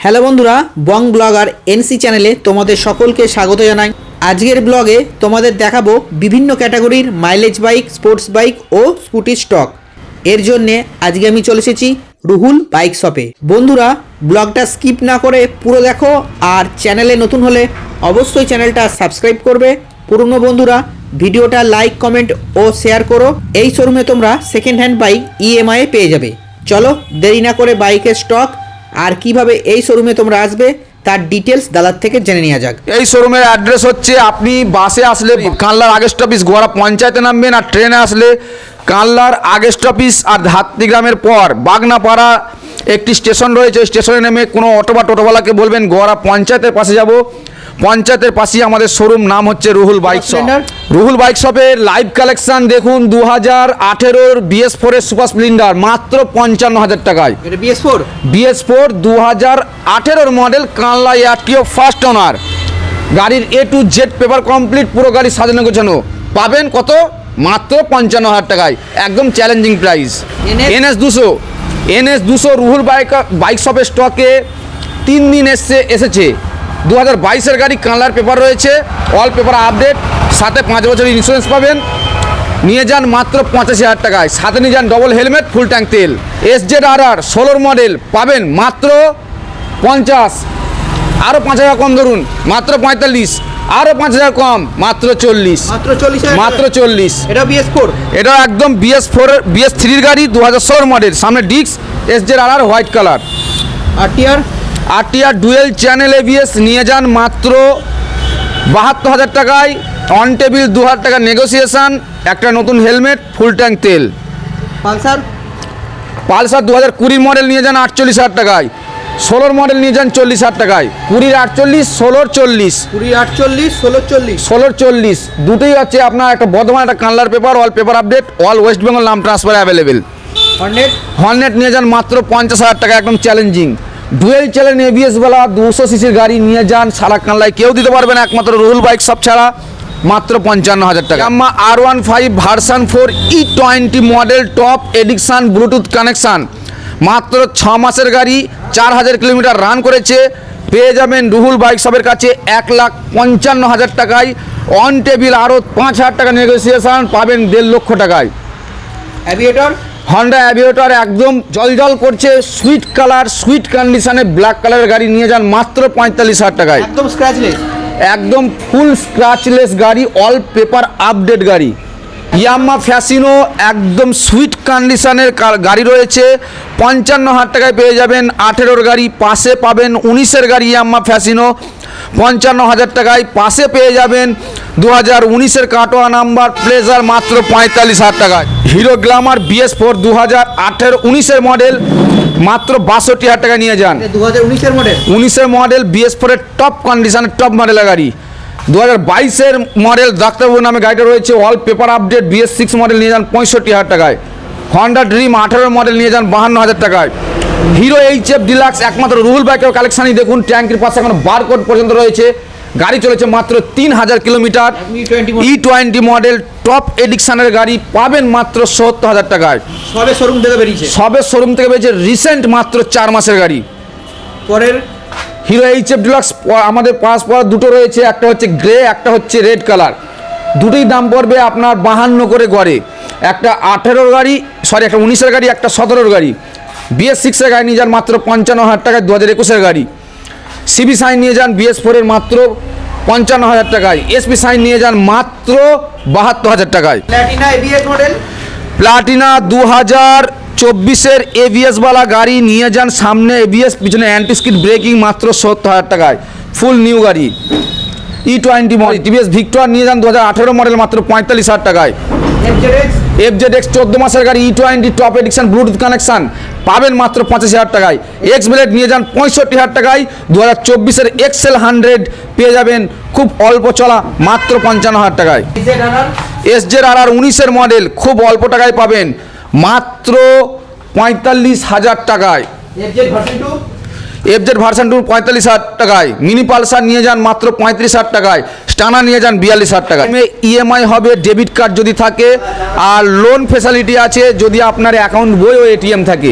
Hello বন্ধুরা, বং blogger NC চ্যানেলে তোমাদের সকলকে স্বাগত জানাই। আজকের ব্লগে তোমাদের দেখাবো বিভিন্ন ক্যাটাগরির মাইলেজ বাইক, স্পোর্টস বাইক ও স্কুটির স্টক। এর জন্যে আজকে আমি চলে এসেছি রুহুল বাইক শপে। বন্ধুরা, ব্লগটা স্কিপ না করে পুরো দেখো, আর চ্যানেলে নতুন হলে অবশ্যই চ্যানেলটা সাবস্ক্রাইব করবে। পুরনো বন্ধুরা ভিডিওটা লাইক, কমেন্ট ও শেয়ার করো। এই শোরুমে তোমরা সেকেন্ড হ্যান্ড বাইক ইএমআই পেয়ে যাবে। চলো দেরি না করে বাইকের স্টক আর কিভাবে এই শোরুমে তোমরা আসবে তার ডিটেলস দাদার থেকে জেনে নেওয়া যাক। এই শোরুমের অ্যাড্রেস হচ্ছে, আপনি বাসে আসলে কানলার আগে স্টপিস গোয়ারা পঞ্চায়েতে নামবেন, আর ট্রেনে আসলে কানলার আগে স্টপিস আর হাতিগ্রামের পর বাগনাপাড়া একটি স্টেশন রয়েছে। স্টেশনে নেমে কোনো অটো বা টোটোওয়ালাকে বলবেন গোয়ারা পঞ্চায়েতের পাশে যাব। পঞ্চায়েতের পাশেই আমাদের শোরুম, নাম হচ্ছে Ruhul bike shop. Ruhul bike শপের লাইভ কালেকশন দেখুন। 2018 BS4 এর সুপার স্প্লেন্ডার মাত্র 55,000 টাকায়। এটা BS4 BS4 2018 মডেল, কানলা এয়ারটিও ফার্স্ট ওনার। গাড়ির A to Z paper complete, পুরো গাড়ি সাজানো গোছানো। পাবেন কত? মাত্র 55,000 টাকায়, একদম challenging price. NS 200 Ruhul bike শপের স্টকে 3 দিন এসেছে। 2022-এর গাড়ি, কানলার পেপার রয়েছে, অল পেপার আপডেট, সাথে 5 বছরের ইন্স্যুরেন্স পাবেন। নিয়ে যান মাত্র 85,000 টাকায়, সাথে নিয়ে যান ডবল হেলমেট, ফুল ট্যাঙ্ক তেল। SZRR 16 মডেল পাবেন মাত্র 50, আরও 5,000 কম ধরুন, মাত্র 45, আরও 5,000 কম, মাত্র 40, মাত্র 40। এটা BS4, এটা একদম BS3-র গাড়ি, 2016 মডেল, সামনে disc, SZRR white colour. RTR dual channel ABS নিয়ে যান মাত্র 72,000 টাকায়, অন টেবিল 2,000 টাকা নেগোসিয়েশন, একটা নতুন হেলমেট, ফুল ট্যাঙ্ক তেল। পালসার 2020 মডেল নিয়ে যান 48,000 টাকায়, 16 মডেল নিয়ে যান 40,000 টাকায়। 20 48, 16 40, 16 40 দুটোই আছে আপনার। একটা বর্ধমান, একটা কানলার paper, all paper update, all West Bengal নাম ট্রান্সফার অ্যাভেলেবেল। হর্নেট নিয়ে যান মাত্র 50,000 টাকা, একদম চ্যালেঞ্জিং। ডুয়েল চ্যানেল ABS বেলা 200 সিসির গাড়ি নিয়ে যান, সারা কানলায় কেউ দিতে পারবে না, একমাত্র রুহুল বাইক শপ ছাড়া, মাত্র 55,000 টাকা। Yamaha R15 version 4 E20 model, top addiction, Bluetooth connection, মাত্র 6 মাসের গাড়ি, 4,000 কিলোমিটার রান করেছে। পেয়ে যাবেন রুহুল বাইক শপের কাছে 1,55,000 টাকায়, অন টেবিল আরও 5,000 টাকা নেগোসিয়েশন, পাবেন 1.5 লক্ষ টাকায়। হন্ডা অ্যাভিয়েটর একদম জলজল করছে, সুইট কালার, সুইট কন্ডিশনে ব্ল্যাক কালারের গাড়ি নিয়ে যান মাত্র 45,000 টাকায়, একদম স্ক্র্যাচলেস, একদম ফুল স্ক্র্যাচলেস গাড়ি, অল পেপার আপডেট গাড়ি। ইয়ামাহা ফ্যাসিনো একদম সুইট কন্ডিশনের গাড়ি রয়েছে, 55,000 টাকায় পেয়ে যাবেন। 18-র গাড়ি, পাশে পাবেন 19-এর গাড়ি ইয়ামাহা ফ্যাসিনো 55,000 টাকায়। পাশে পেয়ে যাবেন 2019-এর কাটোয়া নাম্বার প্লেজার মাত্র 45,000 টাকায়। হিরো গ্ল্যামার BS4 2018-19-এর মডেল মাত্র 62,000 টাকায় নিয়ে যান। 19-এর মডেল BS4 এর টপ কন্ডিশনের টপ মডেলের গাড়ি। 2022-এর মডেল ডাক্তারবাবু নামে গাড়িটা রয়েছে, all paper update, BS6 model নিয়ে যান 65,000 টাকায়। হন্ডা ড্রিম 18 মডেল নিয়ে যান 52,000 টাকায়। হিরো HF ডিলাক্স একমাত্র রুহুল বাইকের কালেকশানই দেখুন, ট্যাঙ্কির পাশে এখন বারকোড পর্যন্ত রয়েছে। গাড়ি চলেছে মাত্র 3,000 কিলোমিটার, E20 মডেল, টপ এডিকশানের গাড়ি, পাবেন মাত্র 70,000 টাকায়। সবে শোরুম থেকে বেরিয়েছে, রিসেন্ট মাত্র 4 মাসের গাড়ি। পরের হিরো HF ডিলাক্স আমাদের পাস পর দুটো রয়েছে, একটা হচ্ছে গ্রে, একটা হচ্ছে রেড কালার। দুটোই দাম পড়বে আপনার 52 করে গড়ে। একটা 18-র গাড়ি, একটা 19-এর গাড়ি, একটা 17-র গাড়ি। BS6-এর গাড়ি নিয়ে যান মাত্র 55,000 টাকায়, 2021-এর গাড়ি। CB সাইন নিয়ে যান BS4-এর মাত্র 55,000 টাকায়। SP সাইন নিয়ে যান মাত্র 72,000 টাকায়। প্লাটিনা 2024-এর ABS বালা গাড়ি নিয়ে যান, সামনে ABS, পিছনে অ্যান্টি স্কিড ব্রেকিং, মাত্র 70,000 টাকায়, ফুল নিউ গাড়ি। E20 মডেল TVS ভিক্টর নিয়ে যান 2018 মডেল, মাত্র 45,000 টাকায়। FZX 14 মাসের গাড়ি, E20 top addiction, Bluetooth connection, পাবেন মাত্র 85,000 টাকায়। X-Blade নিয়ে যান 65,000 টাকায়। 2024-এর XL 100 পেয়ে যাবেন খুব অল্প চলা, মাত্র 55,000 টাকায়। SZRR 19-এর মডেল খুব অল্প টাকায় পাবেন, মাত্র 45,000 টাকায়। FZ ভার্সন 2 45,000 টাকায়। মিনি পালসার নিয়ে যান মাত্র 35,000 টাকায়। স্টানা নিয়ে যান 42,000 টাকায়। EMI হবে, ডেবিট কার্ড যদি থাকে, আর লোন ফেসিলিটি আছে যদি আপনার অ্যাকাউন্ট বই ও ATM থাকে।